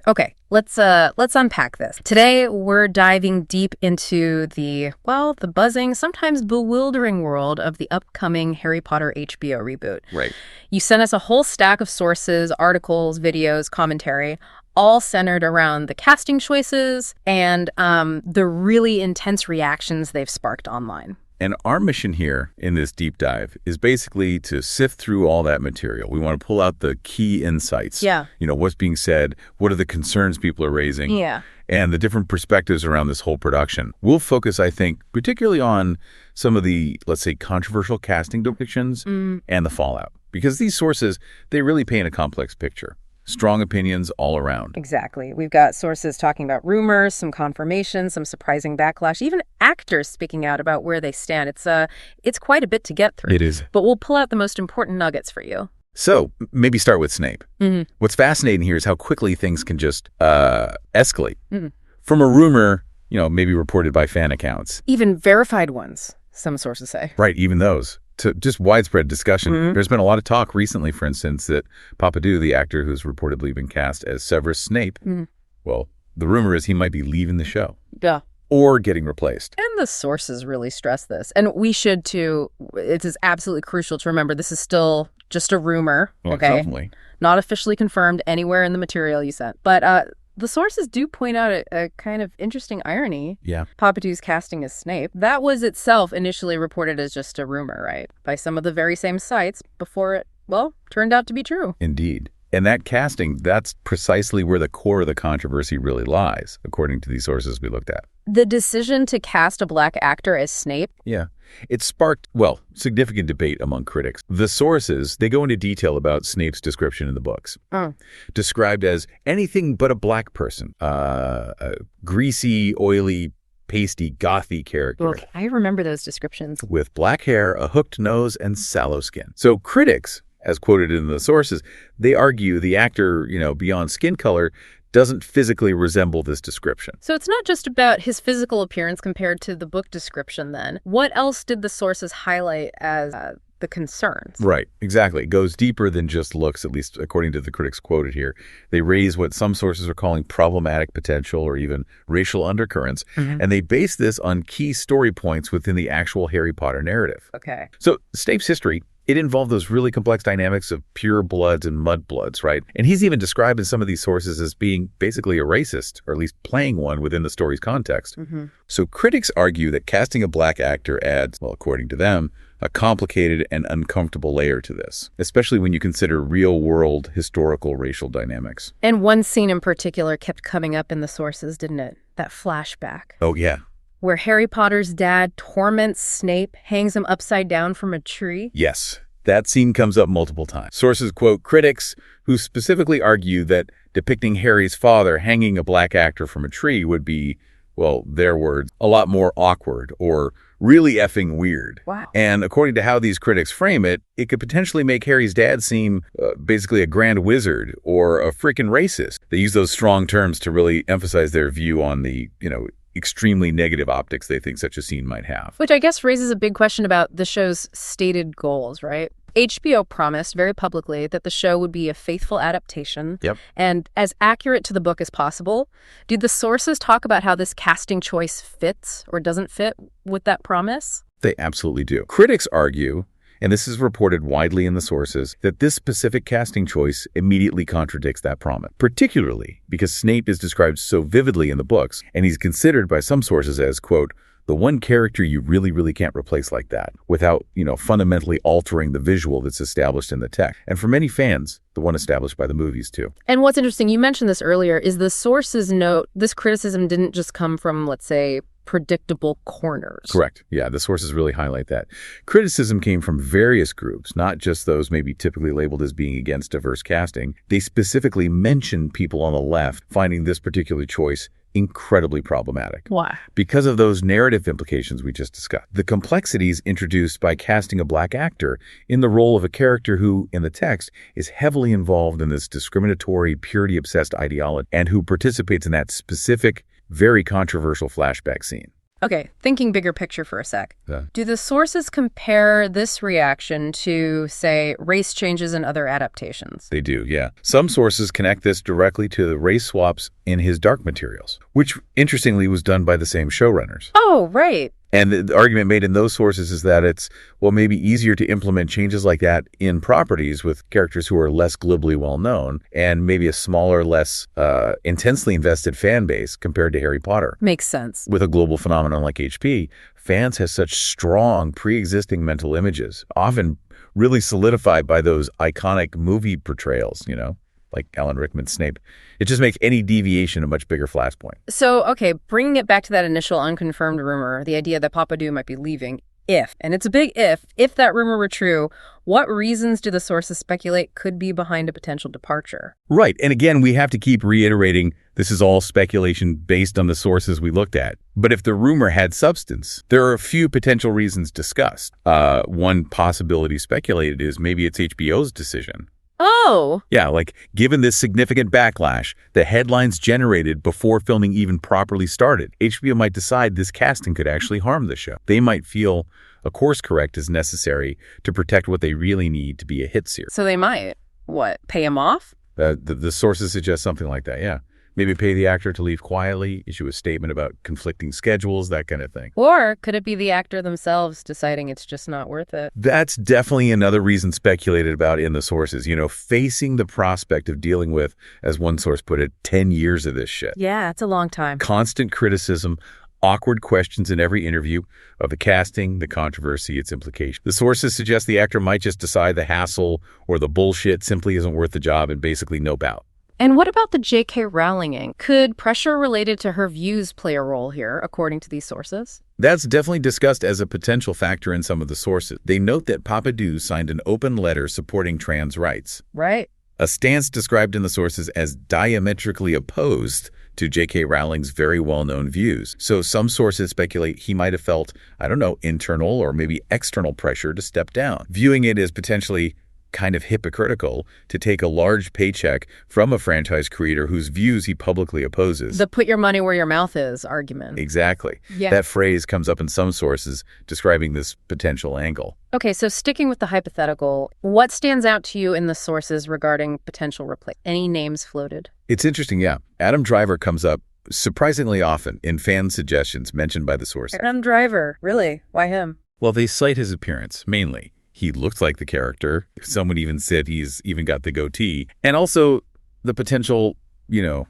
Okay, let's unpack this. Today, we're diving deep into the buzzing, sometimes bewildering world of the upcoming Harry Potter HBO reboot. Right. You sent us a whole stack of sources, articles, videos, commentary, all centered around the casting choices and the really intense reactions they've sparked online. And our mission here in this deep dive is basically to sift through all that material. We want to pull out the key insights. Yeah. What's being said, what are the concerns people are raising, and the different perspectives around this whole production. We'll focus, I think, particularly on some of the, let's say, controversial casting depictions and the fallout. Because these sources, they really paint a complex picture. Strong opinions all around. Exactly. We've got sources talking about rumors, some confirmation, some surprising backlash, even actors speaking out about where they stand. It's quite a bit to get through. It is. But we'll pull out the most important nuggets for you. So maybe start with Snape. What's fascinating here is how quickly things can just escalate. From a rumor, maybe reported by fan accounts. Even verified ones, some sources say. Right, even those. To just widespread discussion. There's been a lot of talk recently, for instance, that Papa Essiedu, the actor who's reportedly been cast as Severus Snape, well, the rumor is he might be leaving the show. Yeah. Or getting replaced. And the sources really stress this. And we should, too. It is absolutely crucial to remember this is still just a rumor. Well, okay? definitely. Not officially confirmed anywhere in the material you sent. But the sources do point out a kind of interesting irony. Yeah. Papa Essiedu's casting as Snape. That was itself initially reported as just a rumor, right? By some of the very same sites before it, turned out to be true. Indeed. And that casting, that's precisely where the core of the controversy really lies, according to these sources we looked at. The decision to cast a Black actor as Snape? Yeah. It sparked, significant debate among critics. The sources, they go into detail about Snape's description in the books. Described as anything but a Black person. A greasy, oily, pasty, gothy character. Look, I remember those descriptions. With black hair, a hooked nose, and sallow skin. So critics, as quoted in the sources, they argue the actor, beyond skin color, doesn't physically resemble this description. So it's not just about his physical appearance compared to the book description then. What else did the sources highlight as the concerns? Right, exactly. It goes deeper than just looks, at least according to the critics quoted here. They raise what some sources are calling problematic potential or even racial undercurrents, and they base this on key story points within the actual Harry Potter narrative. Okay. So Snape's history, it involved those really complex dynamics of pure bloods and mudbloods, right? And he's even described in some of these sources as being basically a racist, or at least playing one within the story's context. So critics argue that casting a Black actor adds, according to them, a complicated and uncomfortable layer to this, especially when you consider real-world historical racial dynamics. And one scene in particular kept coming up in the sources, didn't it? That flashback. Oh, yeah. Where Harry Potter's dad torments Snape, hangs him upside down from a tree? Yes, that scene comes up multiple times. Sources quote critics who specifically argue that depicting Harry's father hanging a Black actor from a tree would be, their words, a lot more awkward or really effing weird. Wow. And according to how these critics frame it, it could potentially make Harry's dad seem basically a grand wizard or a freaking racist. They use those strong terms to really emphasize their view on the, extremely negative optics they think such a scene might have. Which I guess raises a big question about the show's stated goals, right? HBO promised very publicly that the show would be a faithful adaptation and as accurate to the book as possible. Did the sources talk about how this casting choice fits or doesn't fit with that promise? They absolutely do. Critics argue, and this is reported widely in the sources, that this specific casting choice immediately contradicts that promise, particularly because Snape is described so vividly in the books, and he's considered by some sources as, quote, the one character you really, really can't replace like that without, fundamentally altering the visual that's established in the text. And for many fans, the one established by the movies, too. And what's interesting, you mentioned this earlier, is the sources note this criticism didn't just come from, let's say, predictable corners. Correct. Yeah, the sources really highlight that. Criticism came from various groups, not just those maybe typically labeled as being against diverse casting. They specifically mentioned people on the left finding this particular choice incredibly problematic. Why? Because of those narrative implications we just discussed. The complexities introduced by casting a Black actor in the role of a character who, in the text, is heavily involved in this discriminatory, purity-obsessed ideology and who participates in that specific, very controversial flashback scene. Okay, thinking bigger picture for a sec. Yeah. Do the sources compare this reaction to, say, race changes in other adaptations? They do, yeah. Some sources connect this directly to the race swaps in his Dark Materials, which, interestingly, was done by the same showrunners. Oh, right. And the argument made in those sources is that it's, well, maybe easier to implement changes like that in properties with characters who are less glibly well-known and maybe a smaller, less intensely invested fan base compared to Harry Potter. Makes sense. With a global phenomenon like HP, fans have such strong pre-existing mental images, often really solidified by those iconic movie portrayals, like Alan Rickman's Snape. It just makes any deviation a much bigger flashpoint. So, okay, bringing it back to that initial unconfirmed rumor, the idea that Papa Essiedu might be leaving, and it's a big if that rumor were true, what reasons do the sources speculate could be behind a potential departure? Right. And again, we have to keep reiterating this is all speculation based on the sources we looked at. But if the rumor had substance, there are a few potential reasons discussed. One possibility speculated is maybe it's HBO's decision. Oh. Yeah, like given this significant backlash, the headlines generated before filming even properly started, HBO might decide this casting could actually harm the show. They might feel a course correct is necessary to protect what they really need to be a hit series. So they might, pay him off? The sources suggest something like that, yeah. Maybe pay the actor to leave quietly, issue a statement about conflicting schedules, that kind of thing. Or could it be the actor themselves deciding it's just not worth it? That's definitely another reason speculated about in the sources. Facing the prospect of dealing with, as one source put it, 10 years of this shit. Yeah, it's a long time. Constant criticism, awkward questions in every interview of the casting, the controversy, its implications. The sources suggest the actor might just decide the hassle or the bullshit simply isn't worth the job and basically nope out. And what about the J.K. Rowling? Could pressure related to her views play a role here, according to these sources? That's definitely discussed as a potential factor in some of the sources. They note that Papa Essiedu signed an open letter supporting trans rights. Right. A stance described in the sources as diametrically opposed to J.K. Rowling's very well-known views. So some sources speculate he might have felt, internal or maybe external pressure to step down, viewing it as potentially kind of hypocritical to take a large paycheck from a franchise creator whose views he publicly opposes. The put your money where your mouth is argument. Exactly. Yeah. That phrase comes up in some sources describing this potential angle. Okay, so sticking with the hypothetical, what stands out to you in the sources regarding potential replacement? Any names floated? It's interesting, yeah. Adam Driver comes up surprisingly often in fan suggestions mentioned by the sources. Adam Driver, really? Why him? Well, they cite his appearance, mainly. He looks like the character. Someone even said he's even got the goatee. And also the potential,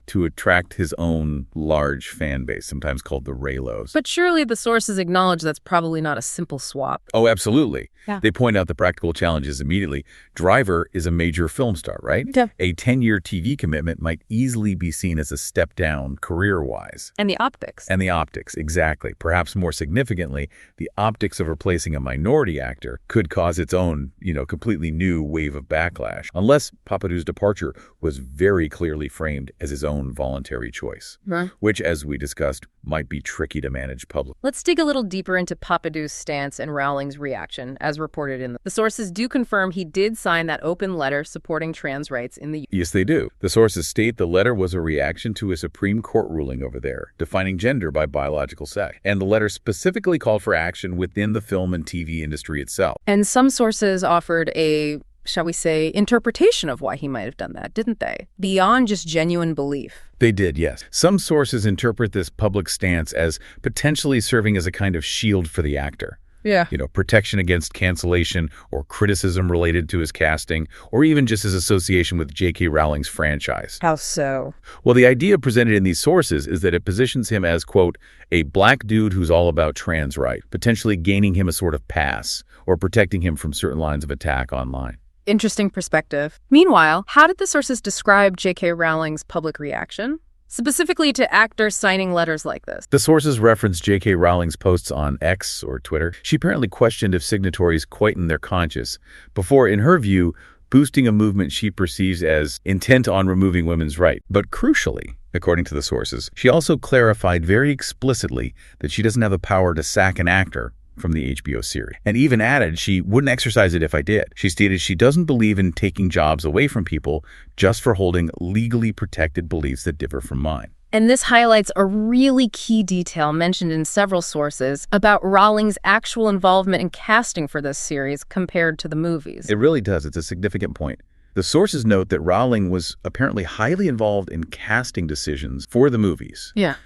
to attract his own large fan base, sometimes called the Raylos. But surely the sources acknowledge that's probably not a simple swap. Oh, absolutely. Yeah. They point out the practical challenges immediately. Driver is a major film star, right? Yeah. A 10-year TV commitment might easily be seen as a step down career-wise. And the optics. And the optics, exactly. Perhaps more significantly, the optics of replacing a minority actor could cause its own, completely new wave of backlash, unless Papa Essiedu's departure was very clearly framed as his own voluntary choice, which, as we discussed, might be tricky to manage publicly. Let's dig a little deeper into Papa Essiedu's stance and Rowling's reaction, as reported in the sources do confirm he did sign that open letter supporting trans rights in the Yes, they do. The sources state the letter was a reaction to a Supreme Court ruling over there, defining gender by biological sex. And the letter specifically called for action within the film and TV industry itself. And some sources offered a, shall we say, interpretation of why he might have done that, didn't they? Beyond just genuine belief. They did, yes. Some sources interpret this public stance as potentially serving as a kind of shield for the actor. Yeah. Protection against cancellation or criticism related to his casting, or even just his association with J.K. Rowling's franchise. How so? Well, the idea presented in these sources is that it positions him as, quote, a black dude who's all about trans rights, potentially gaining him a sort of pass or protecting him from certain lines of attack online. Interesting perspective. Meanwhile, how did the sources describe J.K. Rowling's public reaction? Specifically to actors signing letters like this. The sources reference J.K. Rowling's posts on X or Twitter. She apparently questioned if signatories quietened their conscience before, in her view, boosting a movement she perceives as intent on removing women's rights. But crucially, according to the sources, she also clarified very explicitly that she doesn't have the power to sack an actor from the HBO series, and even added she wouldn't exercise it if I did. She stated she doesn't believe in taking jobs away from people just for holding legally protected beliefs that differ from mine. And this highlights a really key detail mentioned in several sources about Rowling's actual involvement in casting for this series compared to the movies. It really does. It's a significant point. The sources note that Rowling was apparently highly involved in casting decisions for the movies. Yeah.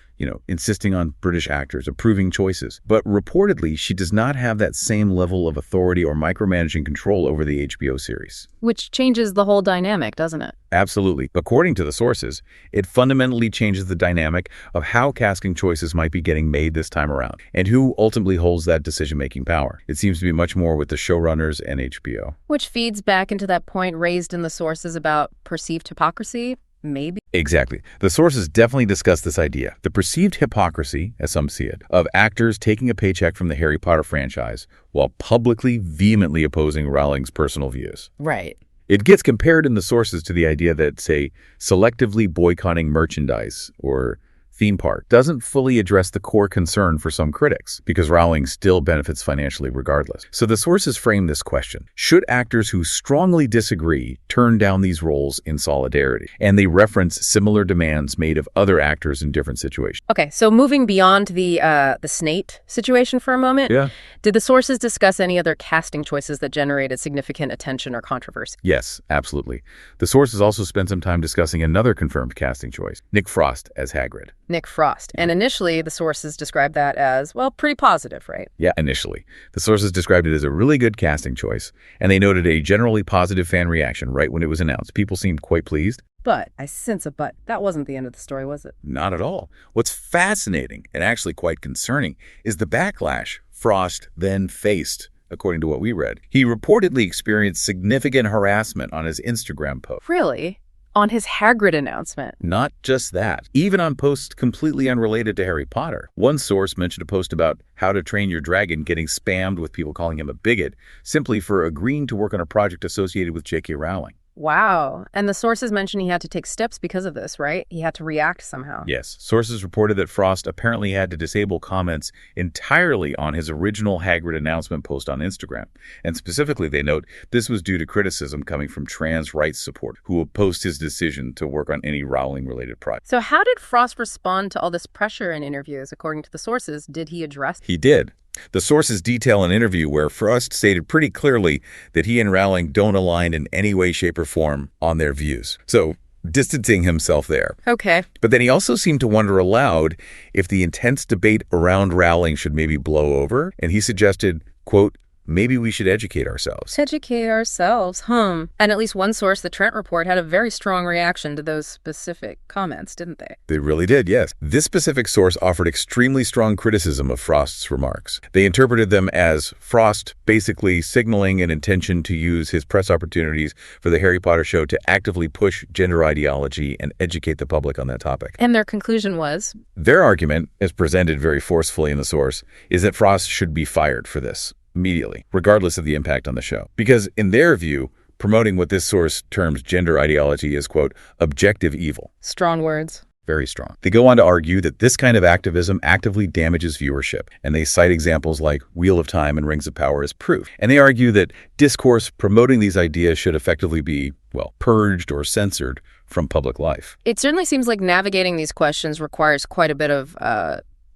Insisting on British actors, approving choices. But reportedly, she does not have that same level of authority or micromanaging control over the HBO series. Which changes the whole dynamic, doesn't it? Absolutely. According to the sources, it fundamentally changes the dynamic of how casting choices might be getting made this time around, and who ultimately holds that decision-making power. It seems to be much more with the showrunners and HBO. Which feeds back into that point raised in the sources about perceived hypocrisy. Maybe. Exactly. The sources definitely discuss this idea, the perceived hypocrisy, as some see it, of actors taking a paycheck from the Harry Potter franchise while publicly, vehemently opposing Rowling's personal views. Right. It gets compared in the sources to the idea that, say, selectively boycotting merchandise or theme park doesn't fully address the core concern for some critics, because Rowling still benefits financially regardless. So the sources frame this question: should actors who strongly disagree turn down these roles in solidarity? And they reference similar demands made of other actors in different situations. Okay, so moving beyond the Snape situation for a moment, did the sources discuss any other casting choices that generated significant attention or controversy? Yes, absolutely. The sources also spent some time discussing another confirmed casting choice, Nick Frost as Hagrid. Nick Frost. And initially, the sources described that as, well, pretty positive, right? Yeah, initially. The sources described it as a really good casting choice, and they noted a generally positive fan reaction right when it was announced. People seemed quite pleased. But, I sense a but, that wasn't the end of the story, was it? Not at all. What's fascinating, and actually quite concerning, is the backlash Frost then faced, according to what we read. He reportedly experienced significant harassment on his Instagram post. Really? On his Hagrid announcement? Not just that. Even on posts completely unrelated to Harry Potter. One source mentioned a post about How to Train Your Dragon getting spammed with people calling him a bigot simply for agreeing to work on a project associated with J.K. Rowling. Wow. And the sources mentioned he had to take steps because of this, right? He had to react somehow. Yes. Sources reported that Frost apparently had to disable comments entirely on his original Hagrid announcement post on Instagram. And specifically, they note this was due to criticism coming from trans rights support, who opposed his decision to work on any Rowling-related project. So how did Frost respond to all this pressure in interviews? According to the sources, did he address? He did. The sources detail an interview where Frost stated pretty clearly that he and Rowling don't align in any way, shape, or form on their views. So, distancing himself there. Okay. But then he also seemed to wonder aloud if the intense debate around Rowling should maybe blow over, and he suggested, quote, maybe we should educate ourselves. Educate ourselves, And at least one source, the Trent report, had a very strong reaction to those specific comments, didn't they? They really did, yes. This specific source offered extremely strong criticism of Frost's remarks. They interpreted them as Frost basically signaling an intention to use his press opportunities for the Harry Potter show to actively push gender ideology and educate the public on that topic. And their conclusion was? Their argument, as presented very forcefully in the source, is that Frost should be fired for this immediately, regardless of the impact on the show. Because in their view, promoting what this source terms gender ideology is, quote, objective evil. Strong words. Very strong. They go on to argue that this kind of activism actively damages viewership, and they cite examples like Wheel of Time and Rings of Power as proof. And they argue that discourse promoting these ideas should effectively be, well, purged or censored from public life. It certainly seems like navigating these questions requires quite a bit of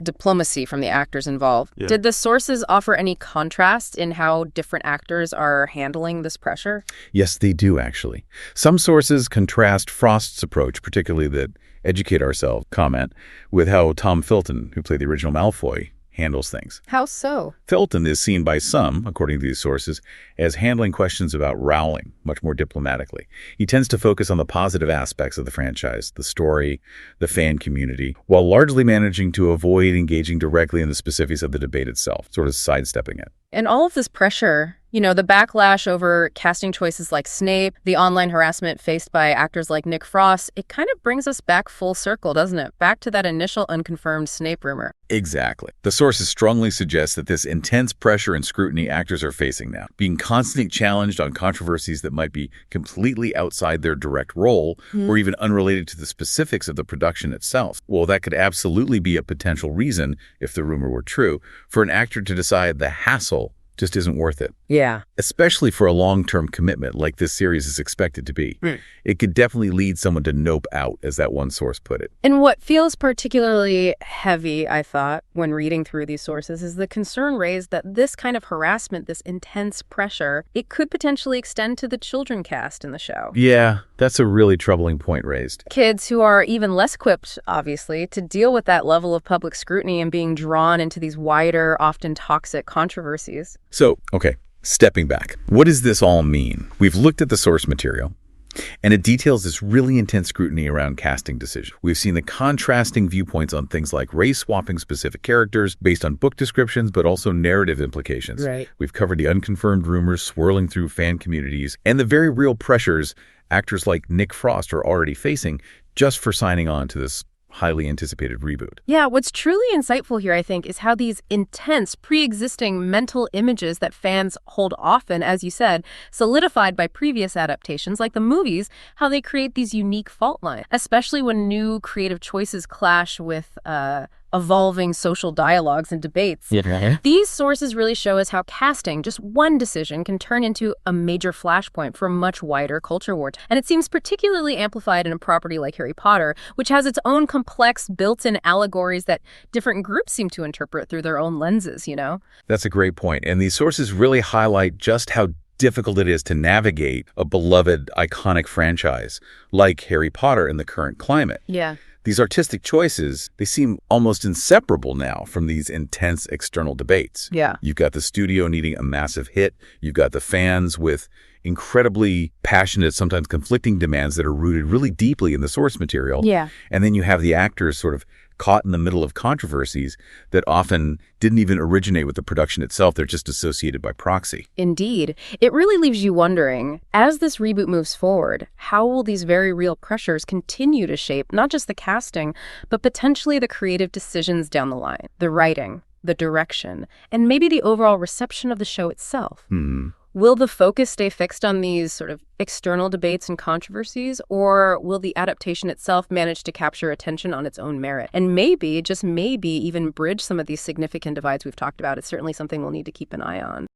diplomacy from the actors involved. Yeah. Did the sources offer any contrast in how different actors are handling this pressure? Yes, they do, actually. Some sources contrast Frost's approach, particularly the educate ourselves comment, with how Tom Felton, who played the original Malfoy, handles things. How so? Felton is seen by some, according to these sources, as handling questions about Rowling much more diplomatically. He tends to focus on the positive aspects of the franchise, the story, the fan community, while largely managing to avoid engaging directly in the specifics of the debate itself, sort of sidestepping it. And all of this pressure, the backlash over casting choices like Snape, the online harassment faced by actors like Nick Frost, it kind of brings us back full circle, doesn't it? Back to that initial unconfirmed Snape rumor. Exactly. The sources strongly suggest that this intense pressure and scrutiny actors are facing now, being constantly challenged on controversies that might be completely outside their direct role or even unrelated to the specifics of the production itself. Well, that could absolutely be a potential reason, if the rumor were true, for an actor to decide the hassle just isn't worth it. Yeah. Especially for a long-term commitment like this series is expected to be. It could definitely lead someone to nope out, as that one source put it. And what feels particularly heavy, I thought, when reading through these sources is the concern raised that this kind of harassment, this intense pressure, it could potentially extend to the children cast in the show. Yeah, that's a really troubling point raised. Kids who are even less equipped, obviously, to deal with that level of public scrutiny and being drawn into these wider, often toxic controversies. So, okay, stepping back. What does this all mean? We've looked at the source material, and it details this really intense scrutiny around casting decisions. We've seen the contrasting viewpoints on things like race-swapping specific characters based on book descriptions, but also narrative implications. Right. We've covered the unconfirmed rumors swirling through fan communities and the very real pressures actors like Nick Frost are already facing just for signing on to this highly anticipated reboot. Yeah, what's truly insightful here, I think, is how these intense, pre-existing mental images that fans hold often, as you said, solidified by previous adaptations, like the movies, how they create these unique fault lines, especially when new creative choices clash with evolving social dialogues and debates. Yeah. These sources really show us how casting, just one decision, can turn into a major flashpoint for a much wider culture war. And it seems particularly amplified in a property like Harry Potter, which has its own complex built-in allegories that different groups seem to interpret through their own lenses, you know? That's a great point. And these sources really highlight just how difficult it is to navigate a beloved, iconic franchise like Harry Potter in the current climate. Yeah. These artistic choices, they seem almost inseparable now from these intense external debates. Yeah. You've got the studio needing a massive hit. You've got the fans with incredibly passionate, sometimes conflicting demands that are rooted really deeply in the source material. Yeah. And then you have the actors sort of caught in the middle of controversies that often didn't even originate with the production itself. They're just associated by proxy. Indeed. It really leaves you wondering, as this reboot moves forward, how will these very real pressures continue to shape not just the casting, but potentially the creative decisions down the line, the writing, the direction, and maybe the overall reception of the show itself? Will the focus stay fixed on these sort of external debates and controversies, or will the adaptation itself manage to capture attention on its own merit? And maybe, just maybe, even bridge some of these significant divides we've talked about. It's certainly something we'll need to keep an eye on.